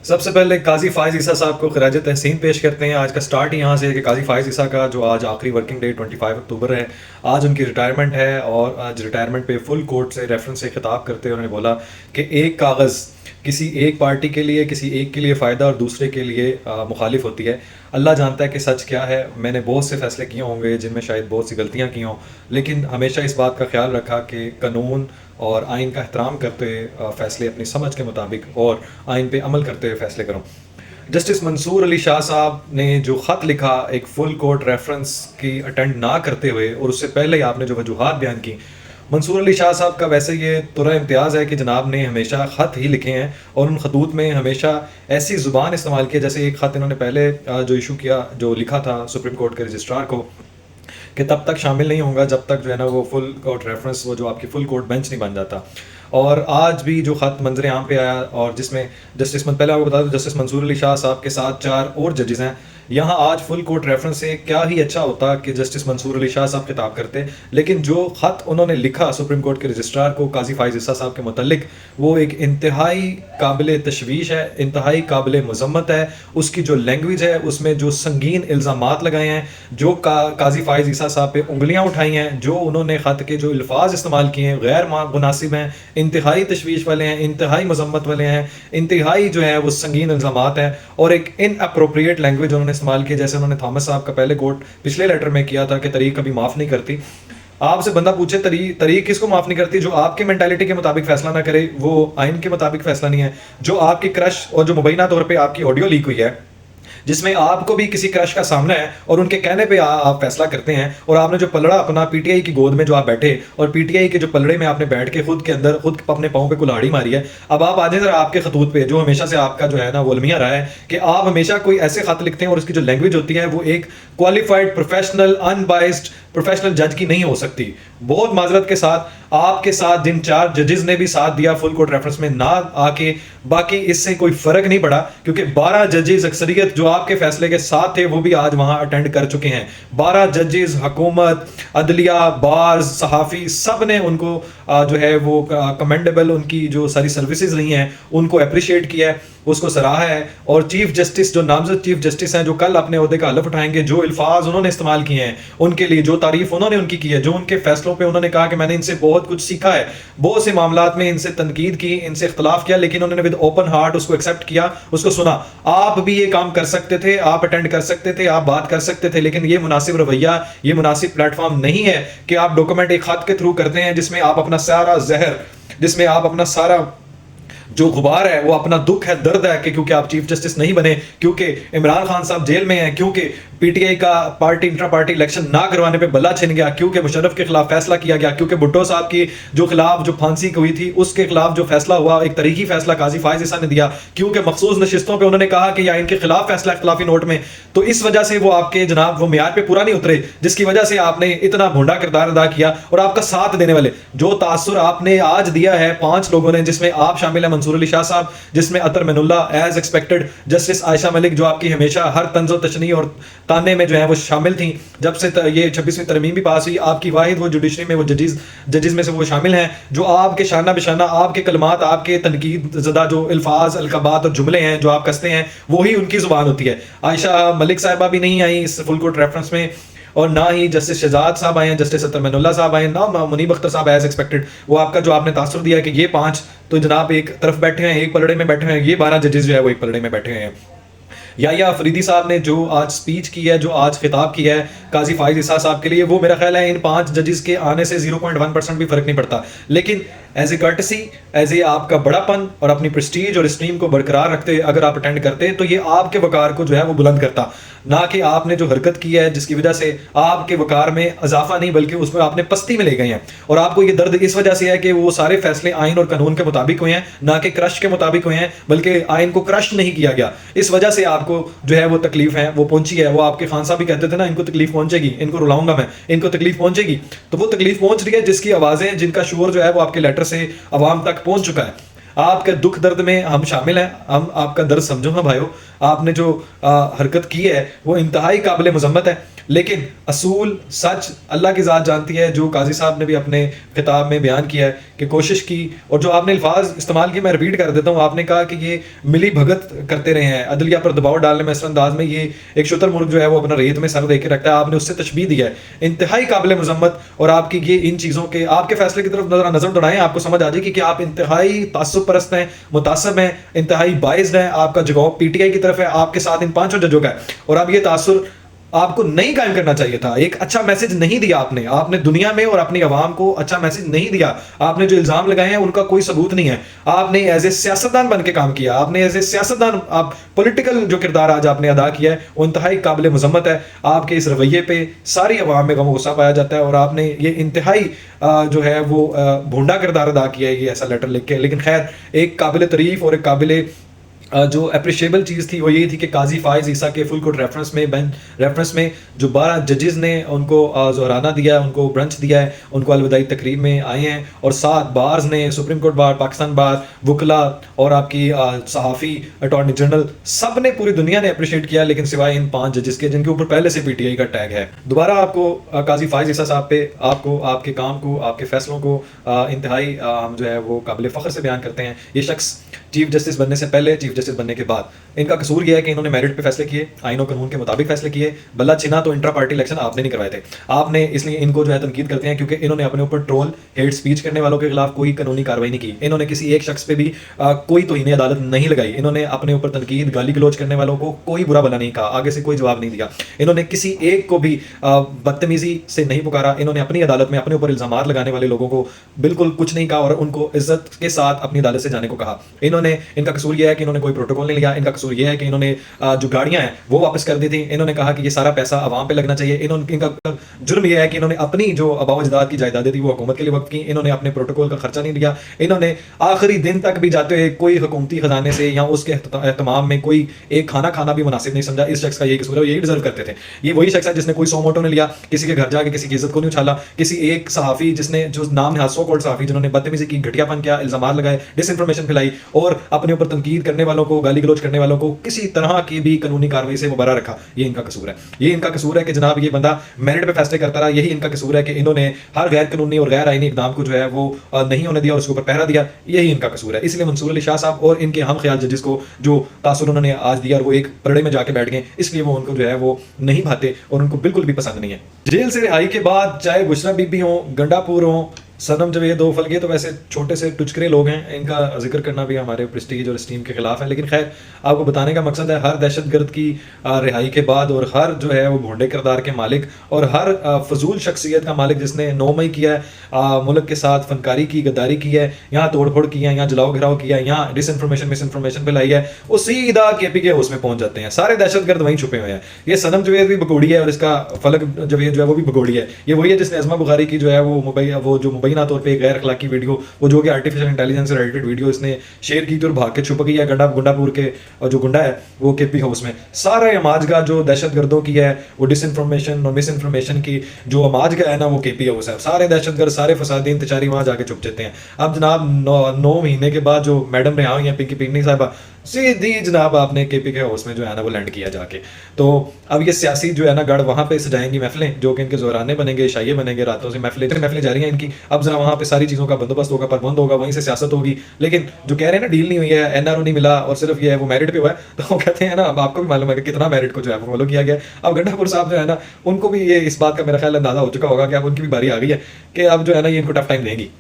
सबसे पहले काजी फ़ाइज़ ईसा साहब को खराज तहसीन पेश करते हैं। आज का स्टार्ट ही यहाँ से है कि काजी फ़ाइज़ ईसा का जो आज आखिरी वर्किंग डे 25 अक्टूबर है, आज उनकी रिटायरमेंट है। और आज रिटायरमेंट पे फुल कोर्ट से रेफरेंस से खिताब करते हुए उन्होंने बोला कि एक कागज़ किसी एक पार्टी के लिए, किसी एक के लिए फ़ायदा और दूसरे के लिए मुखालिफ होती है। अल्लाह जानता है कि सच क्या है। मैंने बहुत से फ़ैसले किए होंगे जिनमें शायद बहुत सी गलतियाँ की हों, लेकिन हमेशा इस बात का ख्याल रखा कि कानून और आइन का एहतराम करते हुए फ़ैसले अपनी समझ के मुताबिक और आइन पे अमल करते हुए फ़ैसले करूँ। जस्टिस मंसूर अली शाह साहब ने जो ख़त लिखा एक फुल कोर्ट रेफरेंस की अटेंड ना करते हुए, और उससे पहले ही आपने जो वजूहात बयान की, मंसूर अली शाह साहब का वैसे ये तुरा इम्तियाज़ है कि जनाब ने हमेशा ख़त ही लिखे हैं और उन खतूत में हमेशा ऐसी ज़ुबान इस्तेमाल की है। जैसे एक ख़त इन्होंने पहले जो इशू किया, जो लिखा था सुप्रीम कोर्ट के रजिस्ट्रार को, कि तब तक शामिल नहीं होगा जब तक जो है ना वो फुल कोर्ट रेफरेंस, वो जो आपकी फुल कोर्ट बेंच नहीं बन जाता। और आज भी जो ख़त मंजर आम पे आया, और जिसमें जस्टिस पहले आपको बता दूं, जस्टिस मंसूर अली शाह साहब के साथ 4 और जजेस हैं। यहाँ आज फुल कोर्ट रेफरेंस से क्या ही अच्छा होता कि जस्टिस मंसूर अली शाह साहब खिताब करते, लेकिन जो ख़त उन्होंने लिखा सुप्रीम कोर्ट के रजिस्ट्रार को काजी फ़ाइज़ ईसा साहब के मुतल्लिक, वो एक इंतहाई काबिल तशवीश है, इंतहाई काबिल मज़म्मत है। उसकी जो लैंग्वेज है, उसमें जो संगीन इल्ज़ामात लगाए हैं, जो काजी फ़ाइज़ ईसा साहब पे उंगलियां उठाई हैं, जो उन्होंने ख़त के जो अल्फाज इस्तेमाल किए हैं गैर मुनासिब हैं, इंतहाई तशवीश वाले हैं, इंतहाई मज़म्मत वाले हैं, इंतहाई जो है वो संगीन इल्ज़ामात हैं, और एक इनअप्रोप्रिएट लैंग्वेज उन्होंने इस्तेमाल की। जैसे उन्होंने थॉमस साहब का पहले कोर्ट पिछले लेटर में किया था कि तरीक कभी माफ़ नहीं करती। आपसे बंदा पूछे तरीक किसको माफ़ नहीं करती? जो आपके मेंटालिटी के मुताबिक फैसला ना करे, वो आइन के मुताबिक फैसला नहीं है। जो आपकी क्रश और जो मुबैना तौर पर आपकी ऑडियो लीक हुई है, जिसमें आपको भी किसी क्रश का सामना है और उनके कहने पे आप फैसला करते हैं, और आपने जो पलड़ा अपना पीटीआई की गोद में जो आप बैठे, और पीटीआई के जो पलड़े में आपने बैठ के खुद के अंदर खुद अपने पाँव पे कुल्हाड़ी मारी है। अब आप आ जाए जरा आपके खतूत पे, जो हमेशा से आपका जो है ना वो अलमिया रहा है कि आप हमेशा कोई ऐसे खत लिखते हैं और उसकी जो लैंग्वेज होती है वो एक क्वालिफाइड प्रोफेशनल अनबाइस्ड प्रोफेशनल जज की नहीं हो सकती। बहुत माजरत के साथ आपके साथ जिन 4 जजेस ने भी साथ दिया फुल कोर्ट रेफरेंस में ना आके, बाकी इससे कोई फर्क नहीं पड़ा, क्योंकि 12 जजेस अक्सरियत जो आपके फैसले के साथ थे वो भी आज वहां अटेंड कर चुके हैं। 12 जजेस, हुकूमत, अदलिया, बार्स, सहाफ़ी, सब ने उनको जो है वो कमेंडेबल, उनकी जो सारी सर्विसेज रही हैं उनको अप्रिशिएट किया है, उसको सराहा है। और चीफ जस्टिस, जो नामजद चीफ जस्टिस हैं, जो कल अपने ओहदे का हलफ उठाएंगे, जो अल्फाज उन्होंने इस्तेमाल किए हैं उनके लिए, जो तारीफ उन्होंने उनकी की है, जो उनके फैसलों पे उन्होंने कहा कि मैंने इनसे बहुत कुछ सीखा है, बहुत से मामलात में इनसे तनकीद की, इनसे इख्तलाफ किया, लेकिन उन्होंने विद ओपन हार्ट उसको एक्सेप्ट किया, उसको सुना। आप भी ये काम कर सकते थे, आप अटेंड कर सकते थे, आप बात कर सकते थे, लेकिन ये मुनासिब रवैया, ये मुनासिब प्लेटफॉर्म नहीं है कि आप डॉक्यूमेंट एक खत के थ्रू करते हैं जिसमें आप अपना सारा जहर, जिसमें आप अपना सारा जो गुबार है, वो अपना दुख है, दर्द है कि क्योंकि आप चीफ जस्टिस नहीं बने, क्योंकि इमरान खान साहब जेल में हैं, क्योंकि पीटीआई का पार्टी इंट्रा पार्टी इलेक्शन ना करवाने पे बल्ला छिन गया, क्योंकि मुशर्रफ के खिलाफ फैसला किया गया, क्योंकि भुट्टो साहब की जो खिलाफ जो फांसी हुई थी उसके खिलाफ जो फैसला हुआ, एक तरीकी फैसला काजी फ़ाइज़ ईसा ने दिया, क्योंकि मखसूस नशिस्तों पर उन्होंने कहा कि या इनके खिलाफ फैसला इख्तिलाफी नोट में, तो इस वजह से वो आपके जनाब वो मियार पे पूरा नहीं उतरे, जिसकी वजह से आपने इतना भोंडा किरदार अदा किया। और आपका साथ देने वाले जो तासुर आपने आज दिया है 5 लोगों ने, जिसमें आप शामिल है, मंसूर अली शाह साहब, जिसमें Athar Minallah, as expected justice Ayesha Malik, जो आपकी हमेशा हर तंज़ो तशनी और ताने में जो है वो शामिल थी। जब से ये 26वीं तरमीम भी पास हुई, आपकी वाहिद वो जुडिशरी में वो जजेस में से वो शामिल हैं जो आपके शाना बिशाना, आपके कलमात, आपके तनकीद ज़दा जो अल्फाज, अलकाबात और जुमले हैं जो आप कसते हैं, वही उनकी ज़ुबान होती है। आयशा मलिक साहिबा भी नहीं आई इस फुल कोर्ट रेफरेंस में, और ना ही जस्टिस शहजाद साहब आए हैं, जस्टिस अतर मिनुल्ला साहब आए, ना मुनीब अख्तर साहब एज एक्सपेक्टेड। वो आपका जो आपने तासुर दिया है कि ये 5 तो जनाब एक तरफ बैठे हैं, एक पलड़े में बैठे हैं, ये 12 जजेस जो है वो एक पलड़े में बैठे हुए हैं। या अफरीदी साहब ने जो आज स्पीच की है, जो आज खिताब किया है काजी फ़ाइज़ ईसा साहब के लिए, वो मेरा ख्याल है इन 5 जजेस के आने से 0.1% भी फर्क नहीं पड़ता, लेकिन as a courtesy, as a आपका बड़ापन और अपनी प्रेस्टीज और स्टीम को बरकरार रखते अगर आप अटेंड करते तो ये आपके वकार को जो है वो बुलंद करता, ना कि आपने जो हरकत की है जिसकी वजह से आपके वकार में इजाफा नहीं बल्कि उसमें आपने पस्ती में ले गए हैं। और आपको ये दर्द इस वजह से है कि वो सारे फैसले आइन और कानून के मुताबिक हुए हैं, ना कि क्रश के मुताबिक हुए हैं, बल्कि आइन को क्रश नहीं किया गया। इस वजह से आपको जो है वो तकलीफ है वो पहुंची है। वो आपके खान साहब भी कहते थे ना, इनको तकलीफ पहुंचेगी, इनको रुलाऊंगा मैं, इनको तकलीफ पहुंचेगी, तो वो तकलीफ पहुंच रही है जिसकी आवाज़ें, जिनका शोर जो है वो आपके लेटर से अवाम तक पहुंच चुका है। आपके दुख दर्द में हम शामिल हैं, हम आपका दर्द समझो ना भाइयों, आपने जो हरकत की है वो इंतहाई काबिल मजम्मत है, लेकिन असूल सच अल्लाह की ज़ात जानती है। जो काजी साहब ने भी अपने खिताब में बयान किया है कि कोशिश की, और जो आपने अल्फाज इस्तेमाल किए मैं रिपीट कर देता हूँ। आपने कहा कि ये मिली भगत करते रहे हैं, अदलिया पर दबाव डालने में, इस अंदाज में ये एक शुतुरमुर्ग जो है वो अपना रेत में सर दे के रखता है, आपने उससे तशबीह दिया है। इंतहाई काबिल मजम्मत, और आपकी ये इन चीज़ों के आपके फैसले की तरफ नजर दौड़ाएं, आपको समझ आ जाएगी कि आप इंतहाई तासुब परस्त हैं, मुतासब हैं, इंतहाई बाइस्ड हैं। आपका जवाब पीटीआई की तरफ है, आपके साथ इन 5 जजों का है, और अब ये तासुर आपको नहीं कायम करना चाहिए था। एक अच्छा मैसेज नहीं दिया आपने, आपने दुनिया में और अपनी आवाम को अच्छा मैसेज नहीं दिया। आपने जो इल्जाम लगाए हैं उनका कोई सबूत नहीं है। आपने एज ए सियासतदान बन के काम किया, आपने एज ए सियासतदान आप पॉलिटिकल जो किरदार आज आपने अदा किया है वो इंतहाई काबिल मजम्मत है। आपके इस रवैये पे सारी आवाम में गम गुस्सा पाया जाता है, और आपने ये इंतहाई जो है वो भोंडा किरदार अदा किया है ये ऐसा लेटर लिख के। लेकिन खैर, एक काबिल तारीफ और एक काबिल जो अप्रिशिएबल चीज़ थी वो ये थी कि काजी फाइज ईसा के फुल कोर्ट रेफरेंस में जो 12 जजेस ने उनको जोहराना दिया है, उनको ब्रंच दिया है, उनको अलविदाई तकरीब में आए हैं, और 7 बार्स ने, सुप्रीम कोर्ट बार, पाकिस्तान बार, वकला और आपकी सहाफ़ी, अटॉर्नी जनरल, सब ने, पूरी दुनिया ने अप्रिशिएट किया, लेकिन सिवाय इन 5 जजेस के जिनके ऊपर पहले से पीटीआई का टैग है। दोबारा आपको काजी फाइज ईसा साहब पे, आपको, आपके काम को, आपके फैसलों को इंतहाई हम जो है वो काबिल फ़ख्र से बयान करते हैं। ये शख्स चीफ जस्टिस बनने से पहले, चीफ जस्टिस बनने के बाद, इनका कसूर यह है कि इन्होंने मेरिट पे फैसले किए, आइन और कानून के मुताबिक फैसले किए। बल्ला छिना तो इंट्रा पार्टी इलेक्शन आपने नहीं करवाए थे, आपने, इसलिए इनको जो है तनकीद करते हैं क्योंकि इन्होंने अपने ऊपर ट्रोल, हेट स्पीच करने वालों के खिलाफ कोई कानूनी कार्रवाई नहीं की। इन्होंने किसी एक शख्स पे भी कोई तौहीन अदालत नहीं लगाई। इन्होंने अपने ऊपर तनकीद, गाली गलौज करने वालों को कोई बुरा भला नहीं कहा, आगे से कोई जवाब नहीं दिया। इन्होंने किसी एक को भी बदतमीजी से नहीं पुकारा। इन्होंने अपनी अदालत में अपने ऊपर इल्जाम लगाने वाले लोगों को बिल्कुल कुछ नहीं कहा, और उनको इज्जत के साथ अपनी अदालत से जाने को कहा। इन्होंने, इनका कसूर यह है कि इन्होंने कोई प्रोटोकॉल नहीं लिया। इनका कसूर यह है कि इन्होंने जो गाड़ियां हैं वो वापस कर दी थी। इन्होंने कहा कि ये सारा पैसा आवाम पे लगना चाहिए। इनका जुर्म यह है कि इन्होंने अपनी जो आबा अजदाद की जायदादें थी वो हुकूमत के लिए वक्त की। इन्होंने अपने प्रोटोकॉल का खर्चा नहीं लिया। इन्होंने आखिरी दिन तक भी जाते हुए कोई हुकूमती खजाने से या उसके एहतमाम में कोई एक खाना खाना भी मुनासिब नहीं समझा। इस शख्स का यही कसूर है, यही डिजर्व करते थे। ये वही शख्स है जिसने कोई 100 मोटो नहीं लिया, किसी के घर जाके किसी की इज्जत को नहीं उछाला, किसी एक सहाफी जिसने, जो नाम है सो कॉल्ड सहाफी, जिन्होंने बदतमीजी की, घटियापन किया, इल्जाम लगाए, डिसइंफॉर्मेशन फैलाई, और अपने ऊपर तनकीद करने वालों को, गाली गलौज करने वालों को किसी तरह की भी कानूनी कार्रवाई से मुबर्रा रखा। ये इनका कसूर है। ये इनका कसूर है कि जनाब ये बंदा मेरिट पे फैसले करता रहा। यही इनका कसूर है कि इन्होंने हर गैर कानूनी और गैर आईनी इकदाम को जो है वो नहीं होने दिया और उसके ऊपर पहरा दिया। यही इनका कसूर है। इसलिए मंसूर अली शाह साहब और इनके हम ख्याल जजेस को जो तासुर उन्होंने आज दिया और वो एक परड़े में जाके बैठ गए, इसलिए वो उनको जो है वो नहीं भाते और उनको बिल्कुल भी पसंद नहीं है। जेल से रिहाई के बाद चाहे बुशरा बीबी हो, गंडापुर हो, सनम जवेद हो, फलके तो वैसे छोटे से टुचकरे लोग हैं, इनका जिक्र करना भी हमारे प्रेस्टीज और स्टीम के खिलाफ है। लेकिन खैर, आपको बताने का मकसद है हर दहशतगर्द की रिहाई के बाद और हर जो है वो भोंडे किरदार के मालिक और हर फजूल शख्सियत का मालिक जिसने 9 मई किया है, मुल्क के साथ फनकारी की, गद्दारी की है, यहाँ तोड़ फोड़ की है, यहाँ जलाओ घिराव किया है, यहाँ डिसइंफॉर्मेशन मिसइंफॉर्मेशन फैलाई है, वो सीधा केपी के हाउस में पहुंच जाते हैं। सारे दहशतगर्द वहीं छुपे हुए हैं। ये सनम जवेद भी भगोड़ी है और इसका फलक जवेद जो है वो भी भगोड़ी है। ये वही है जिसने अज़मा बुखारी की जो है वो जो मुबैना तौर पर गैर अखलाकी वीडियो, वो जो कि आर्टिफिशियल इंटेलिजेंस से रिलेटेड वीडियो इसने शेयर की थी और भाग के छुप गई है। गुंडापुर के जो गुंडा है वो केपी हाउस में। सारा अमाज का जो दहशतगर्दों की है, वो डिसइंफॉर्मेशन और मिसइंफॉर्मेशन की जो अमाज का है ना, वो केपी हाउस है। सारे दहशतगर्द, सारे फसादी इंतजारी वहां जाके छुप जाते हैं। अब जनाब 9 महीने के बाद जो मैडम रिहा हुई हैं, पिंकी पिंगनी साहबा, सीधी जनाब आपने केपी के हाउस में जो है ना वो लैंड किया जाके। तो अब ये सियासी जो है ना गढ़ वहां पे सजाएंगी महफिलें, जो कि इनके जोराने बनेंगे, शाइये बनेंगे, रातों से महफिलें जा रही हैं इनकी। अब जरा वहां पे सारी चीजों का बंदोबस्त होगा, प्रबंध होगा, वहीं से सियासत होगी। लेकिन जो कह रहे हैं ना डील नहीं हुई है, एनआरओ नहीं मिला और सिर्फ ये है वो मेरिट पे हुआ है, तो वो कहते हैं ना, अब आपको भी मालूम है कि कितना मेरिट को जो है वो फॉलो किया गया। अब गंडापुर साहब जो है ना, उनको भी ये इस बात का मेरा ख्याल अंदाजा हो चुका होगा कि अब उनकी भी बारी आ गई है कि अब जो है ना ये इनको टफ टाइम देंगी।